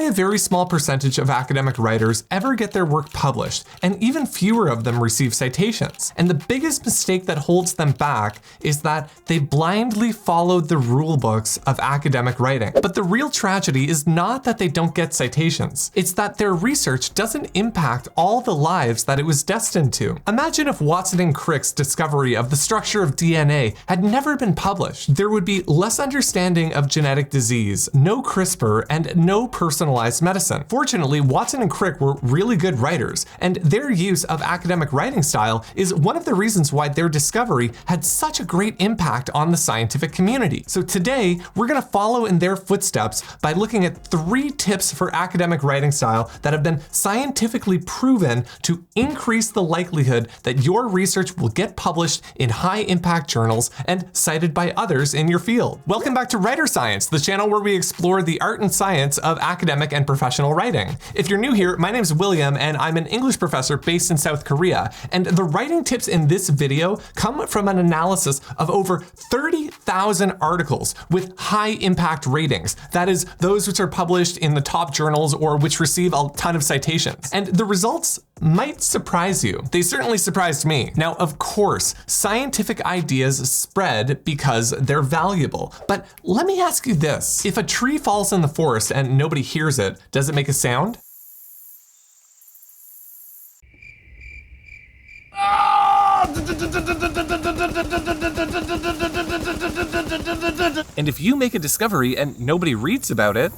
Only a very small percentage of academic writers ever get their work published, and even fewer of them receive citations. And the biggest mistake that holds them back is that they blindly followed the rule books of academic writing. But the real tragedy is not that they don't get citations. It's that their research doesn't impact all the lives that it was destined to. Imagine if Watson and Crick's discovery of the structure of DNA had never been published. There would be less understanding of genetic disease, no CRISPR, and no personalized medicine. Fortunately, Watson and Crick were really good writers, and their use of academic writing style is one of the reasons why their discovery had such a great impact on the scientific community. So today, we're going to follow in their footsteps by looking at 3 tips for academic writing style that have been scientifically proven to increase the likelihood that your research will get published in high-impact journals and cited by others in your field. Welcome back to Writer Science, the channel where we explore the art and science of academic and professional writing. If you're new here, my name is William, and I'm an English professor based in South Korea. And the writing tips in this video come from an analysis of over 30,000 articles with high-impact ratings. That is, those which are published in the top journals or which receive a ton of citations. And the results might surprise you. They certainly surprised me. Now, of course, scientific ideas spread because they're valuable. But let me ask you this. If a tree falls in the forest and nobody hears it, does it make a sound? And if you make a discovery and nobody reads about it,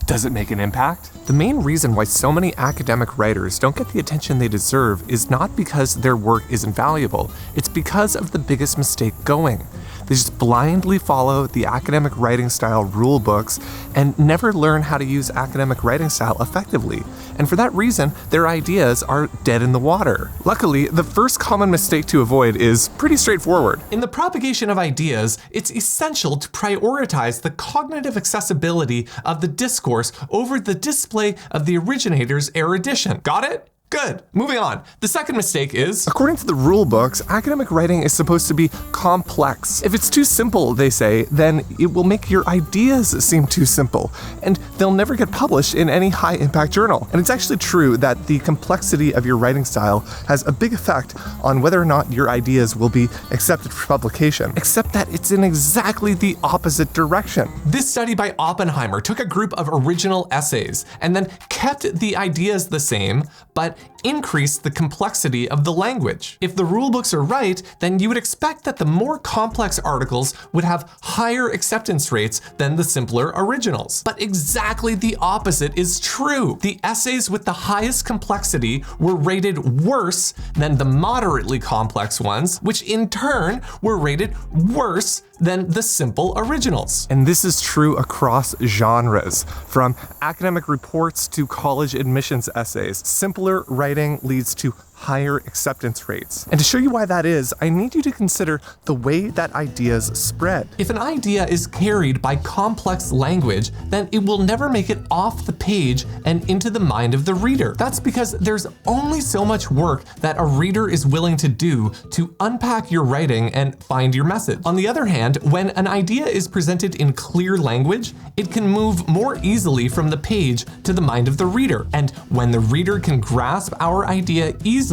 does it make an impact? The main reason why so many academic writers don't get the attention they deserve is not because their work isn't valuable, it's because of the biggest mistake going. They just blindly follow the academic writing style rule books and never learn how to use academic writing style effectively. And for that reason, their ideas are dead in the water. Luckily, the first common mistake to avoid is pretty straightforward. In the propagation of ideas, it's essential to prioritize the cognitive accessibility of the discourse over the display of the originator's erudition. Got it? Good. Moving on. The second mistake is, according to the rule books, academic writing is supposed to be complex. If it's too simple, they say, then it will make your ideas seem too simple, and they'll never get published in any high-impact journal. And it's actually true that the complexity of your writing style has a big effect on whether or not your ideas will be accepted for publication, except that it's in exactly the opposite direction. This study by Oppenheimer took a group of original essays and then kept the ideas the same, but increase the complexity of the language. If the rule books are right, then you would expect that the more complex articles would have higher acceptance rates than the simpler originals. But exactly the opposite is true. The essays with the highest complexity were rated worse than the moderately complex ones, which in turn were rated worse than the simple originals. And this is true across genres, from academic reports to college admissions essays. Simpler writing leads to higher acceptance rates. And to show you why that is, I need you to consider the way that ideas spread. If an idea is carried by complex language, then it will never make it off the page and into the mind of the reader. That's because there's only so much work that a reader is willing to do to unpack your writing and find your message. On the other hand, when an idea is presented in clear language, it can move more easily from the page to the mind of the reader. And when the reader can grasp our idea easily,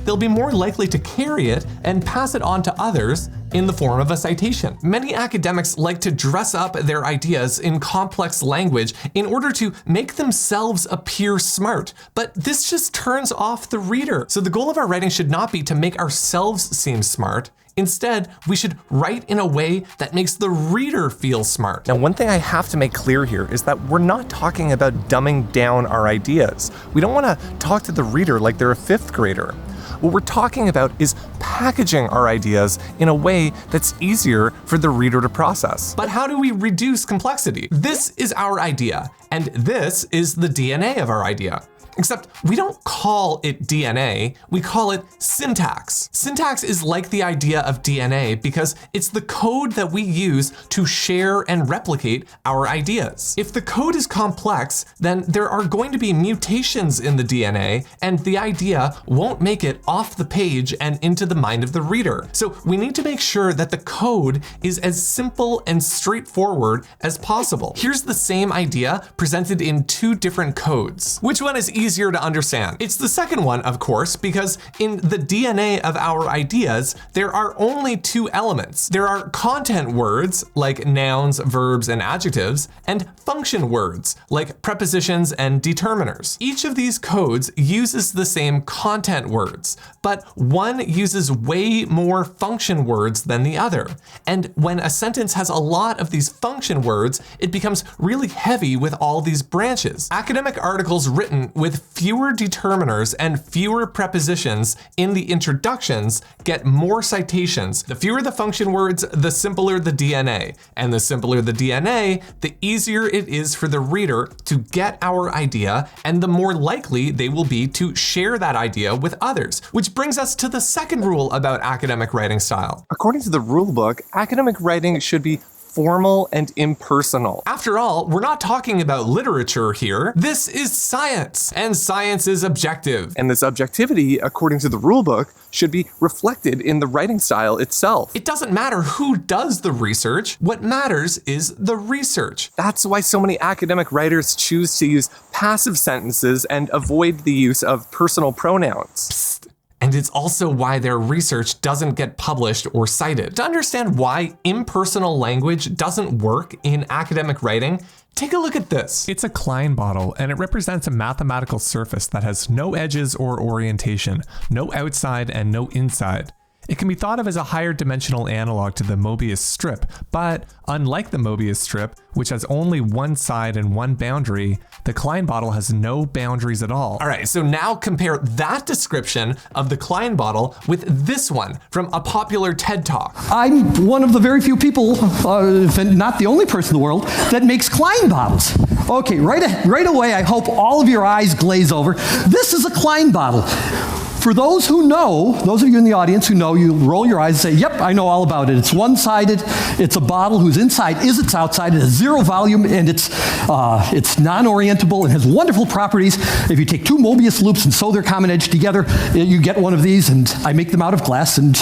they'll be more likely to carry it and pass it on to others in the form of a citation. Many academics like to dress up their ideas in complex language in order to make themselves appear smart, but this just turns off the reader. So the goal of our writing should not be to make ourselves seem smart. Instead, we should write in a way that makes the reader feel smart. Now, one thing I have to make clear here is that we're not talking about dumbing down our ideas. We don't want to talk to the reader like they're a 5th grader. What we're talking about is packaging our ideas in a way that's easier for the reader to process. But how do we reduce complexity? This is our idea, and this is the DNA of our idea. Except we don't call it DNA, we call it syntax. Syntax is like the idea of DNA because it's the code that we use to share and replicate our ideas. If the code is complex, then there are going to be mutations in the DNA, and the idea won't make it off the page and into the mind of the reader. So we need to make sure that the code is as simple and straightforward as possible. Here's the same idea presented presented in two different codes. Which one is easier to understand? It's the second one, of course, because in the DNA of our ideas, there are only two elements. There are content words, like nouns, verbs, and adjectives, and function words, like prepositions and determiners. Each of these codes uses the same content words, but one uses way more function words than the other. And when a sentence has a lot of these function words, it becomes really heavy with all these branches. Academic articles written with fewer determiners and fewer prepositions in the introductions get more citations. The fewer the function words, the simpler the DNA. And the simpler the DNA, the easier it is for the reader to get our idea, and the more likely they will be to share that idea with others. Which brings us to the second rule about academic writing style. According to the rule book, academic writing should be formal and impersonal. After all, we're not talking about literature here. This is science, and science is objective. And this objectivity, according to the rulebook, should be reflected in the writing style itself. It doesn't matter who does the research. What matters is the research. That's why so many academic writers choose to use passive sentences and avoid the use of personal pronouns. Psst. And it's also why their research doesn't get published or cited. To understand why impersonal language doesn't work in academic writing, take a look at this. It's a Klein bottle, and it represents a mathematical surface that has no edges or orientation, no outside and no inside. It can be thought of as a higher dimensional analog to the Mobius strip, but unlike the Mobius strip, which has only one side and one boundary, the Klein bottle has no boundaries at all. All right, so now compare that description of the Klein bottle with this one from a popular TED Talk. I'm one of the very few people, if not the only person in the world, that makes Klein bottles. Okay, right away, I hope all of your eyes glaze over. This is a Klein bottle. For those who know, those of you in the audience who know, you roll your eyes and say, yep, I know all about it. It's one-sided. It's a bottle whose inside is its outside. It has zero volume, and it's non-orientable and has wonderful properties. If you take two Mobius loops and sew their common edge together, you get one of these, and I make them out of glass, and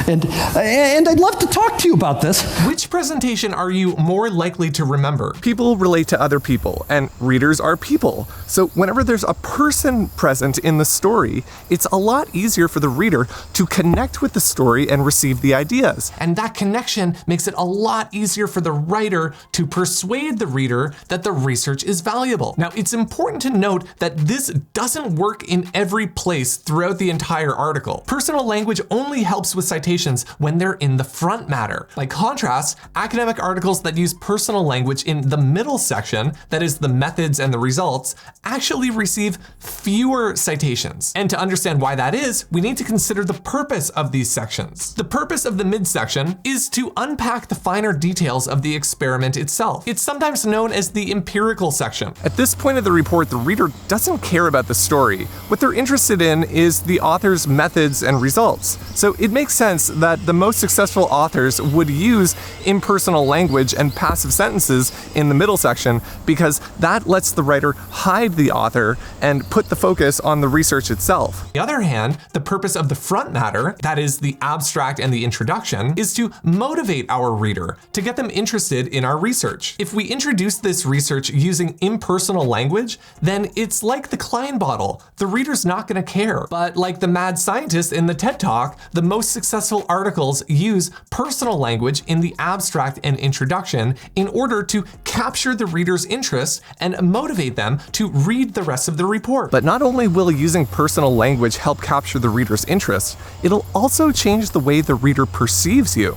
I'd love to talk to you about this. Which presentation are you more likely to remember? People relate to other people, and readers are people. So whenever there's a person present in the story, it's a lot easier for the reader to connect with the story and receive the ideas. And that connection makes it a lot easier for the writer to persuade the reader that the research is valuable. Now, it's important to note that this doesn't work in every place throughout the entire article. Personal language only helps with citations when they're in the front matter. By contrast, academic articles that use personal language in the middle section, that is the methods and the results, actually receive fewer citations. And to understand why that is, we need to consider the purpose of these sections. The purpose of the midsection is to unpack the finer details of the experiment itself. It's sometimes known as the empirical section. At this point of the report, the reader doesn't care about the story. What they're interested in is the author's methods and results. So it makes sense that the most successful authors would use impersonal language and passive sentences in the middle section, because that lets the writer hide the author and put the focus on the research itself. On the other hand, the purpose of the front matter, that is the abstract and the introduction, is to motivate our reader, to get them interested in our research. If we introduce this research using impersonal language, then it's like the Klein bottle. The reader's not going to care. But like the mad scientist in the TED Talk, the most successful articles use personal language in the abstract and introduction in order to capture the reader's interest and motivate them to read the rest of the report. But not only will using personal language help capture the reader's interest, it'll also change the way the reader perceives you.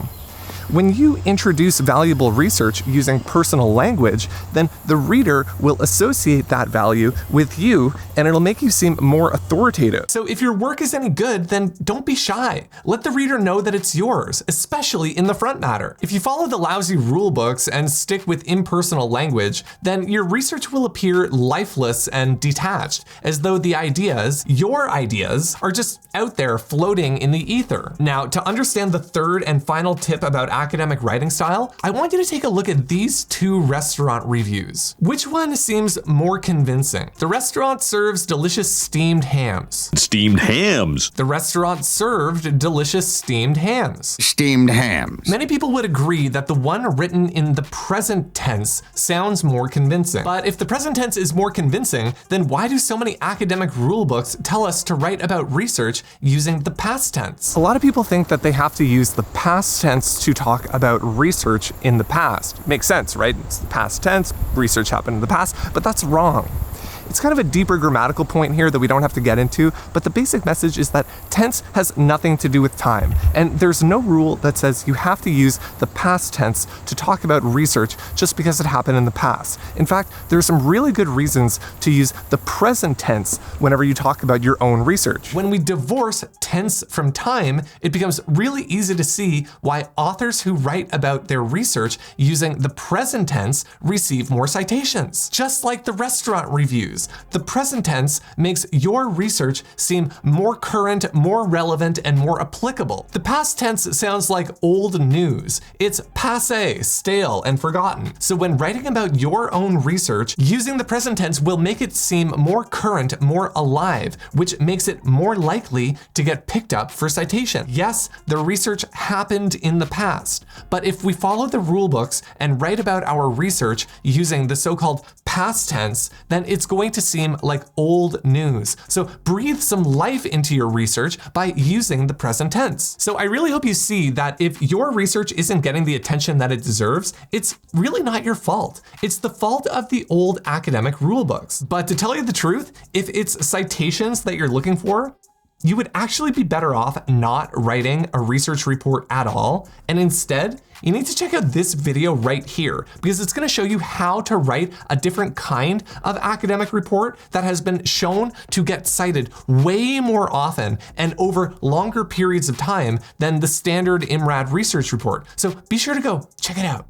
When you introduce valuable research using personal language, then the reader will associate that value with you, and it'll make you seem more authoritative. So if your work is any good, then don't be shy. Let the reader know that it's yours, especially in the front matter. If you follow the lousy rule books and stick with impersonal language, then your research will appear lifeless and detached, as though the ideas, your ideas, are just out there floating in the ether. Now, to understand the third and final tip about academic writing style, I want you to take a look at these two restaurant reviews. Which one seems more convincing? The restaurant serves delicious steamed hams. Steamed hams. The restaurant served delicious steamed hams. Steamed hams. Many people would agree that the one written in the present tense sounds more convincing. But if the present tense is more convincing, then why do so many academic rule books tell us to write about research using the past tense? A lot of people think that they have to use the past tense to talk about research in the past. Makes sense, right? It's the past tense, research happened in the past, but that's wrong. It's kind of a deeper grammatical point here that we don't have to get into, but the basic message is that tense has nothing to do with time, and there's no rule that says you have to use the past tense to talk about research just because it happened in the past. In fact, there are some really good reasons to use the present tense whenever you talk about your own research. When we divorce tense from time, it becomes really easy to see why authors who write about their research using the present tense receive more citations. Just like the restaurant reviews, the present tense makes your research seem more current, more relevant, and more applicable. The past tense sounds like old news. It's passé, stale, and forgotten. So when writing about your own research, using the present tense will make it seem more current, more alive, which makes it more likely to get picked up for citation. Yes, the research happened in the past, but if we follow the rule books and write about our research using the so-called past tense, then it's going to seem like old news. So breathe some life into your research by using the present tense. So I really hope you see that if your research isn't getting the attention that it deserves, it's really not your fault. It's the fault of the old academic rule books. But to tell you the truth, if it's citations that you're looking for, you would actually be better off not writing a research report at all, and instead, you need to check out this video right here, because it's gonna show you how to write a different kind of academic report that has been shown to get cited way more often and over longer periods of time than the standard IMRAD research report. So be sure to go check it out.